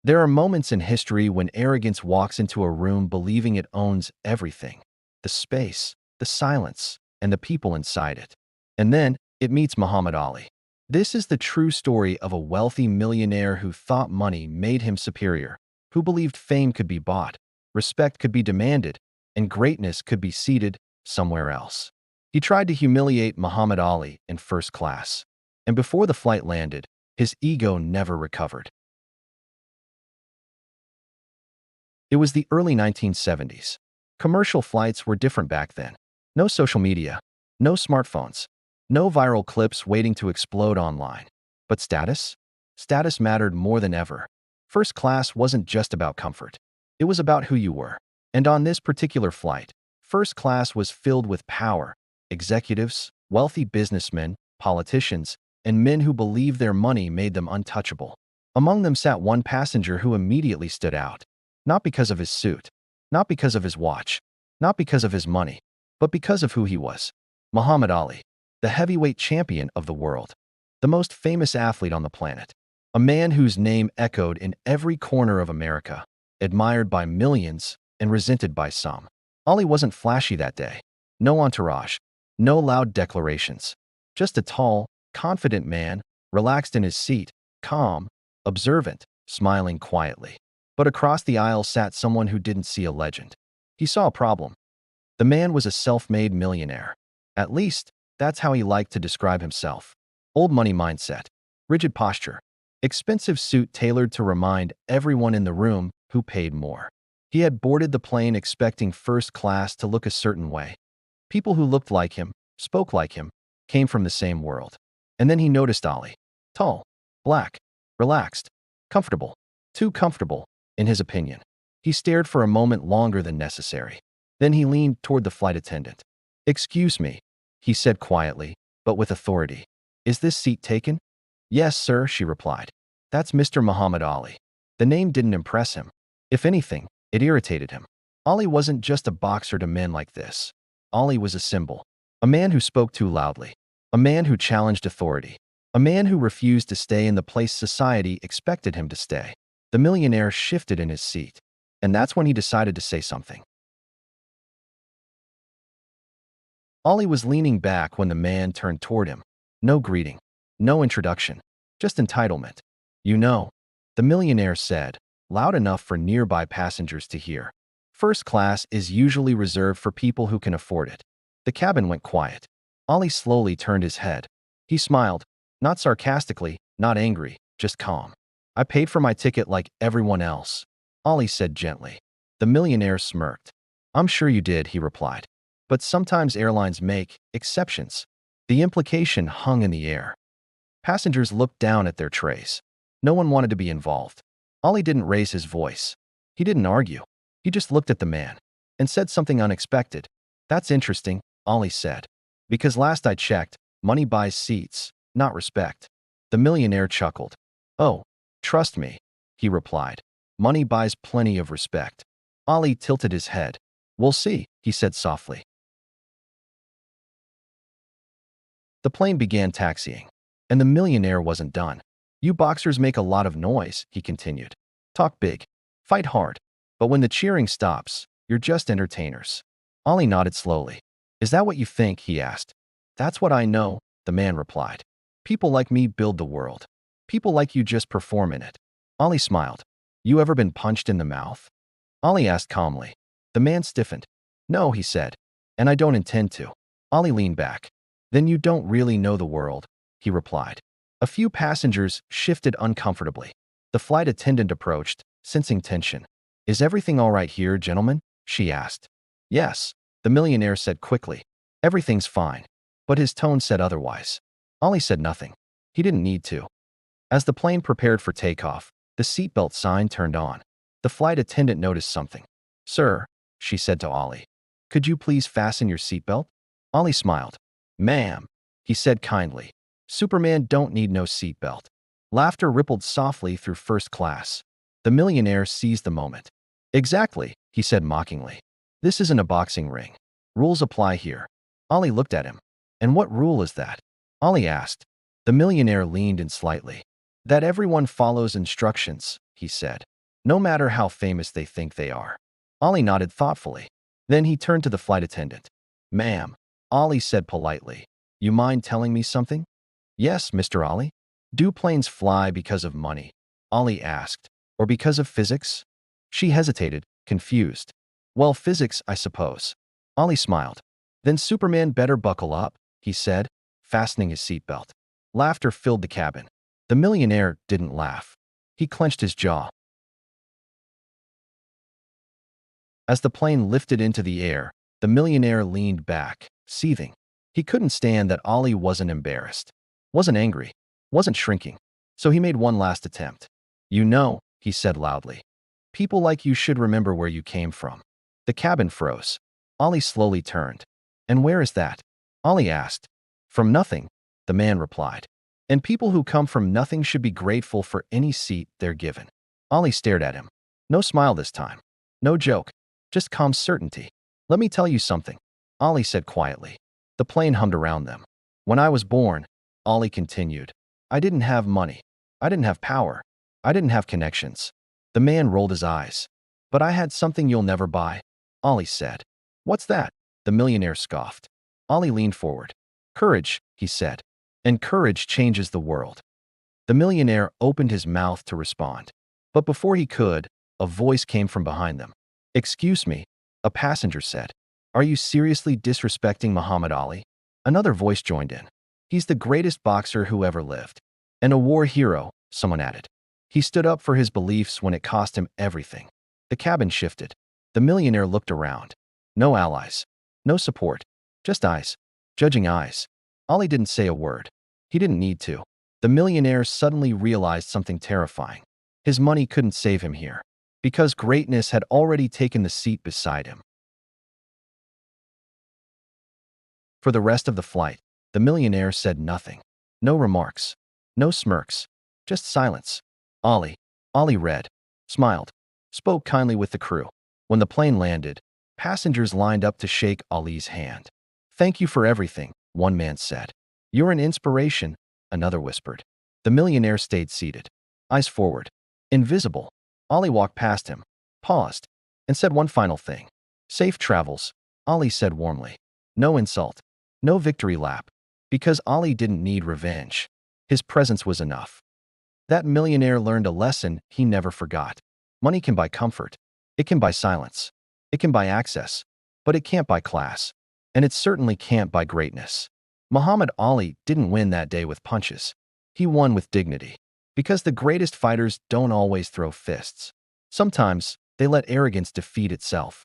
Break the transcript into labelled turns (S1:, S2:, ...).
S1: There are moments in history when arrogance walks into a room believing it owns everything: the space, the silence, and the people inside it. And then it meets Muhammad Ali. This is the true story of a wealthy millionaire who thought money made him superior, who believed fame could be bought, respect could be demanded, and greatness could be seated somewhere else. He tried to humiliate Muhammad Ali in first class, and before the flight landed, his ego never recovered. It was the early 1970s. Commercial flights were different back then. No social media, no smartphones, no viral clips waiting to explode online. But status? Status mattered more than ever. First class wasn't just about comfort. It was about who you were. And on this particular flight, first class was filled with power: executives, wealthy businessmen, politicians, and men who believed their money made them untouchable. Among them sat one passenger who immediately stood out. Not because of his suit, not because of his watch, not because of his money, but because of who he was. Muhammad Ali, the heavyweight champion of the world, the most famous athlete on the planet, a man whose name echoed in every corner of America, admired by millions and resented by some. Ali wasn't flashy that day. No entourage, no loud declarations. Just a tall, confident man, relaxed in his seat, calm, observant, smiling quietly. But across the aisle sat someone who didn't see a legend. He saw a problem. The man was a self-made millionaire. At least, that's how he liked to describe himself. Old money mindset, rigid posture, expensive suit tailored to remind everyone in the room who paid more. He had boarded the plane expecting first class to look a certain way. People who looked like him, spoke like him, came from the same world. And then he noticed Ali. Tall, black, relaxed, comfortable, too comfortable, in his opinion. He stared for a moment longer than necessary. Then he leaned toward the flight attendant. "Excuse me," he said quietly, but with authority. "Is this seat taken?" "Yes, sir," she replied. "That's Mr. Muhammad Ali." The name didn't impress him. If anything, it irritated him. Ali wasn't just a boxer to men like this. Ali was a symbol. A man who spoke too loudly. A man who challenged authority. A man who refused to stay in the place society expected him to stay. The millionaire shifted in his seat. And that's when he decided to say something. Ali was leaning back when the man turned toward him. No greeting. No introduction. Just entitlement. "You know," the millionaire said, loud enough for nearby passengers to hear, "first class is usually reserved for people who can afford it." The cabin went quiet. Ali slowly turned his head. He smiled, not sarcastically, not angry, just calm. "I paid for my ticket like everyone else," Ali said gently. The millionaire smirked. "I'm sure you did," he replied. "But sometimes airlines make exceptions." The implication hung in the air. Passengers looked down at their trays. No one wanted to be involved. Ali didn't raise his voice. He didn't argue. He just looked at the man and said something unexpected. "That's interesting," Ali said. "Because last I checked, money buys seats, not respect." The millionaire chuckled. "Oh, trust me," he replied. "Money buys plenty of respect." Ali tilted his head. "We'll see," he said softly. The plane began taxiing, and the millionaire wasn't done. "You boxers make a lot of noise," he continued. "Talk big, fight hard, but when the cheering stops, you're just entertainers." Ali nodded slowly. "Is that what you think?" he asked. "That's what I know," the man replied. "People like me build the world. People like you just perform in it." Ali smiled. "You ever been punched in the mouth?" Ali asked calmly. The man stiffened. "No," he said, "and I don't intend to." Ali leaned back. "Then you don't really know the world," he replied. A few passengers shifted uncomfortably. The flight attendant approached, sensing tension. "Is everything all right here, gentlemen?" she asked. "Yes," the millionaire said quickly. "Everything's fine." But his tone said otherwise. Ali said nothing. He didn't need to. As the plane prepared for takeoff, the seatbelt sign turned on. The flight attendant noticed something. "Sir," she said to Ali, "could you please fasten your seatbelt?" Ali smiled. "Ma'am," he said kindly. "Superman don't need no seatbelt." Laughter rippled softly through first class. The millionaire seized the moment. "Exactly," he said mockingly. "This isn't a boxing ring. Rules apply here." Ali looked at him. "And what rule is that?" Ali asked. The millionaire leaned in slightly. "That everyone follows instructions," he said. no matter how famous they think they are. Ollie nodded thoughtfully. Then he turned to the flight attendant. Ma'am, Ollie said politely, you mind telling me something? Yes, Mr. Ollie. Do planes fly because of money? Ollie asked. Or because of physics? She hesitated, confused. Well, physics, I suppose. Ollie smiled. Then Superman better buckle up, he said, fastening his seatbelt. Laughter filled the cabin. The millionaire didn't laugh. He clenched his jaw. As the plane lifted into the air, the millionaire leaned back, seething. He couldn't stand that Ollie wasn't embarrassed, wasn't angry, wasn't shrinking. So he made one last attempt. You know, he said loudly, people like you should remember where you came from. The cabin froze. Ollie slowly turned. And where is that? Ollie asked. From nothing, the man replied. And people who come from nothing should be grateful for any seat they're given. Ollie stared at him. No smile this time. No joke. Just calm certainty. Let me tell you something, Ollie said quietly. The plane hummed around them. When I was born, Ollie continued, I didn't have money. I didn't have power. I didn't have connections. The man rolled his eyes. But I had something you'll never buy, Ollie said. What's that? The millionaire scoffed. Ollie leaned forward. Courage, he said. And courage changes the world. The millionaire opened his mouth to respond. But before he could, a voice came from behind them. Excuse me, a passenger said. Are you seriously disrespecting Muhammad Ali? Another voice joined in. He's the greatest boxer who ever lived. And a war hero, someone added. He stood up for his beliefs when it cost him everything. The cabin shifted. The millionaire looked around. No allies. No support. Just eyes. Judging eyes. Ollie didn't say a word. He didn't need to. The millionaire suddenly realized something terrifying. His money couldn't save him here, because greatness had already taken the seat beside him. For the rest of the flight, the millionaire said nothing. No remarks. No smirks. Just silence. Ollie read, smiled, spoke kindly with the crew. When the plane landed, passengers lined up to shake Ali's hand. Thank you for everything, one man said. You're an inspiration, another whispered. The millionaire stayed seated, eyes forward, invisible. Ollie walked past him, paused, and said one final thing. Safe travels, Ollie said warmly. No insult, no victory lap, because Ollie didn't need revenge. His presence was enough. That millionaire learned a lesson he never forgot. Money can buy comfort. It can buy silence. It can buy access. But it can't buy class. And it certainly can't buy greatness. Muhammad Ali didn't win that day with punches. He won with dignity. Because the greatest fighters don't always throw fists. Sometimes, they let arrogance defeat itself.